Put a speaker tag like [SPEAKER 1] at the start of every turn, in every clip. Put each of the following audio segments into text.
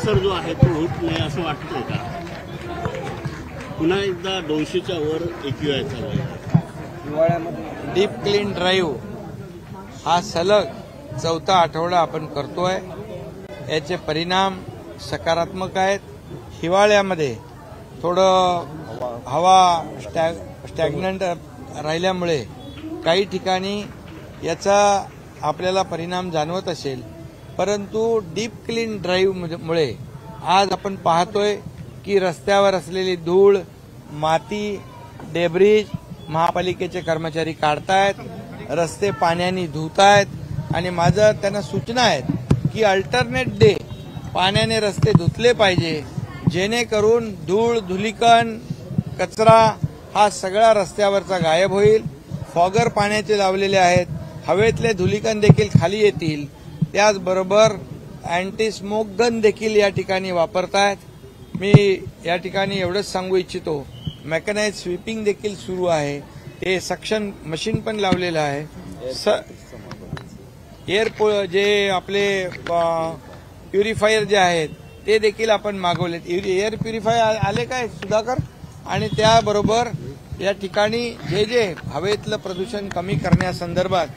[SPEAKER 1] असर जो आहे तो होत नाही असं वाटतंय का? पुन्हा एकदा 200च्या वर AQI चालू आहे.
[SPEAKER 2] हिवाळ्यामध्ये डीप क्लीन ड्राईव्ह हा सलग 4था आठवडा आपण करतोय. याचे परिणाम सकारात्मक आहेत. हिवाळ्यामध्ये थोडं हवा स्टॅग्नंट राहिल्यामुळे काही ठिकाणी याचा आपल्याला परिणाम जाणवत असेल, परंतु डीप क्लीन ड्राईव्हमुळे आज आपण पाहतोय की रस्त्यावर असलेली धूळ, माती, डेब्रिज महापालिकेचे कर्मचारी काढतायत, रस्ते पाण्याने धुतायत आणि माझं त्यांना सूचना आहेत की अल्टरनेट डे पाण्याने रस्ते धुतले पाहिजे, जेणेकरून धूळ, धुलीकण, कचरा हा सगळा रस्त्यावरचा गायब होईल. फॉगर पाण्याचे लावलेले आहेत, हवेतले धुलीकण देखील खाली येतील. त्याचबरोबर अँटी स्मोक गन देखील या ठिकाणी वापरतायत. मी या ठिकाणी एवढंच सांगू इच्छितो, मेकॅनाइज स्वीपिंग देखील सुरू आहे. ते सक्शन मशीन पण लावलेलं आहे. एअर जे आपले प्युरिफायर जे आहेत ते देखील आपण मागवलेत. एअर प्युरिफायर आले काय सुधाकर? आणि त्याबरोबर या ठिकाणी जे हवेतलं प्रदूषण कमी करण्यासंदर्भात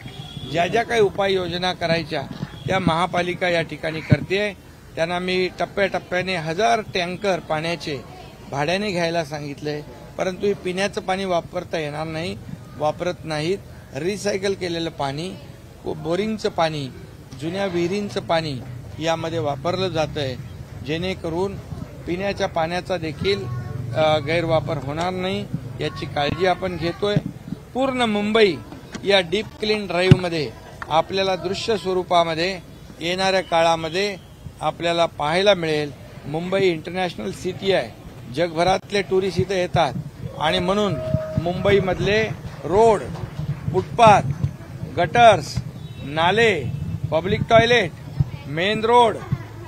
[SPEAKER 2] ज्या काही उपाययोजना करायच्या त्या महापालिका या ठिकाणी करते. त्यांना मी टप्प्याटप्प्याने 1000 टँकर पाण्याचे भाड्याने घ्यायला सांगितलंय, परंतु हे पिण्याचं पाणी वापरता येणार नाही, वापरत नाहीत. रिसायकल केलेलं पाणी, बोरिंगचं पाणी, जुन्या विहिरींचं पाणी यामध्ये वापरलं जातंय, जेणेकरून पिण्याच्या पाण्याचा देखील गैरवापर होणार नाही याची काळजी आपण घेतोय. पूर्ण मुंबई या डीप क्लीन ड्राईव्हमध्ये आपल्याला दृश्य स्वरूपामध्ये येणाऱ्या काळामध्ये आपल्याला पाहायला मिळेल. मुंबई इंटरनॅशनल सिटी आहे, जगभरातले टुरिस्ट इथे येतात आणि म्हणून मुंबईमधले रोड, फुटपाथ, गटर्स, नाले, पब्लिक टॉयलेट, मेन रोड,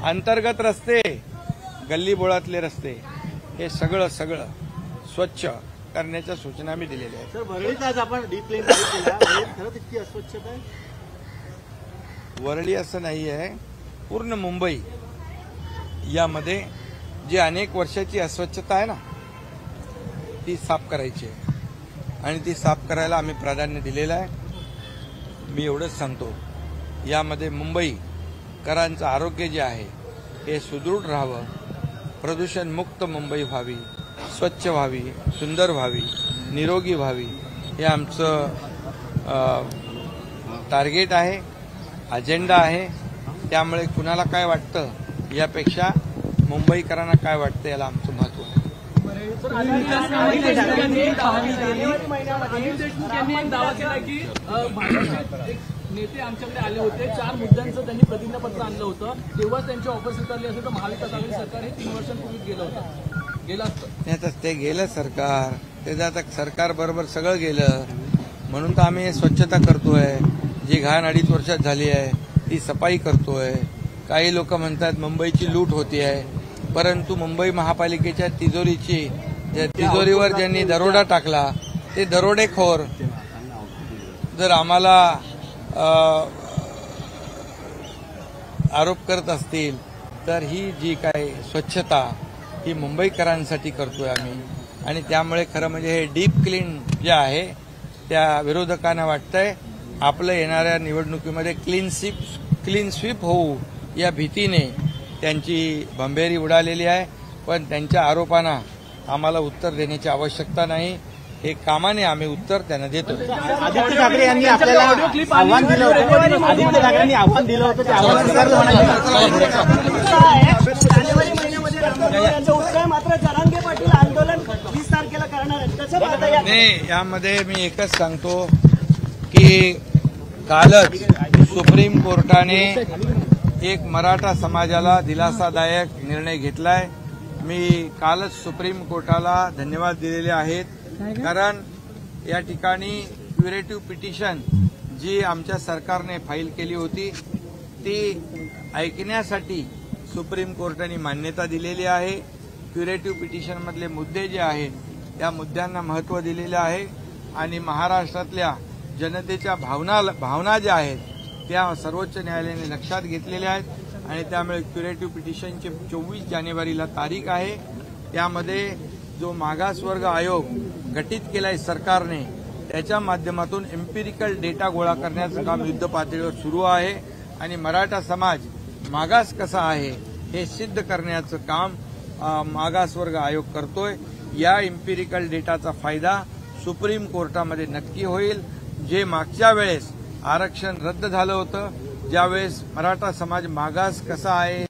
[SPEAKER 2] अंतर्गत रस्ते, गल्लीबोळातले रस्ते हे सगळं स्वच्छ करण्याच्या सूचना मी दिलेल्या आहेत.
[SPEAKER 1] सर, वरळीत आज आपण डीप क्लीन केला, खरंच इतकी अस्वच्छता आहे?
[SPEAKER 2] वरळी असं नाही आहे, पूर्ण मुंबई यामध्ये जी अनेक वर्षाची अस्वच्छता आहे ना ती साफ करायची आहे आणि ती साफ करायला आम्ही प्राधान्य दिलेलं आहे. मी एवढंच सांगतो, यामध्ये मुंबईकरांचं आरोग्य जे आहे हे सुदृढ राहावं, प्रदूषणमुक्त मुंबई व्हावी, स्वच्छ व्हावी, सुंदर व्हावी, निरोगी व्हावी, हे आमचं टार्गेट आहे, अजेंडा आहे. त्यामुळे कुणाला काय वाटतं यापेक्षा मुंबईकरांना काय वाटतं याला आमचं महत्त्व आहे.
[SPEAKER 3] नेते आमच्याकडे आले होते, 4 मुद्द्यांचं त्यांनी प्रतिज्ञापत्र आणलं होतं, तेव्हा त्यांची ऑफर स्वीकारली असेल तर महाविकास आघाडी सरकार हे 3 वर्षांपूर्वीच गेलं असतं.
[SPEAKER 2] आता ते गेलं सरकार, त्याचं आता सरकार बरोबर सगळं गेलं, म्हणून तर आम्ही स्वच्छता करतोय. जी घाण 2.5 वर्षात झाली आहे ती सफाई करतोय. काही लोक म्हणतात मुंबईची लूट होती आहे, परंतु मुंबई महापालिकेच्या तिजोरीवर ज्यांनी दरोडा टाकला ते दरोडेखोर जर आम्हाला आरोप करत असतील तर ही जी काय स्वच्छता ही मुंबईकरांसाठी करतोय आम्ही. आणि त्यामुळे खरं म्हणजे हे डीप क्लीन जे आहे त्या विरोधकांना वाटतंय आपलं येणाऱ्या निवडणुकीमध्ये क्लीन स्वीप होऊ या भीतीने त्यांची भंभेरी उडालेली आहे. पण त्यांच्या आरोपांना आम्हाला उत्तर देण्याची आवश्यकता नाही, हे कामाने आम्ही उत्तर त्यांना देतो.
[SPEAKER 1] आदित्य ठाकरे यांनी आपल्याला आव्हान दिलं होतं, आदित्य ठाकरेंनी आव्हान दिलं होतं, ते आव्हान जानेवारी महिन्यामध्ये यांचं उत्तर मात्र जरांगे पाटील आंदोलन 20 तारखेला करणार आहे, कसं पाहता?
[SPEAKER 2] नाही, यामध्ये मी एकच सांगतो की कालच सुप्रीम कोर्टाने एक मराठा समाजाला दिलासादायक निर्णय घेतलाय. मी कालच सुप्रीम कोर्टाला धन्यवाद दिलेले आहेत, कारण या ठिकाणी क्युरेटिव्ह पिटिशन जी आमच्या सरकारने फाईल केली होती ती ऐकण्यासाठी सुप्रीम कोर्टाने मान्यता दिलेली आहे. क्युरेटिव्ह पिटिशनमधले मुद्दे जे आहेत त्या मुद्द्यांना महत्त्व दिलेलं आहे आणि महाराष्ट्रातल्या जनतेच्या भावना ज्या आहेत त्या सर्वोच्च न्यायालयाने लक्षात घेतलेल्या आहेत आणि त्यामुळे क्युरेटिव्ह पिटिशनची 24 जानेवारीला तारीख आहे. त्यामध्ये जो मागासवर्ग आयोग गठीत केलाय सरकारने त्याच्या माध्यमातून एम्पिरिकल डेटा गोळा करण्याचं काम युद्ध पातळीवर सुरू आहे आणि मराठा समाज मागास कसा आहे हे सिद्ध करण्याचं काम मागासवर्ग आयोग करतोय. या एम्पिरिकल डेटाचा फायदा सुप्रीम कोर्टामध्ये नक्की होईल. जे मागच्या वेळेस आरक्षण रद्द झालं होतं, ज्यावेळेस मराठा समाज मागास कसा आहे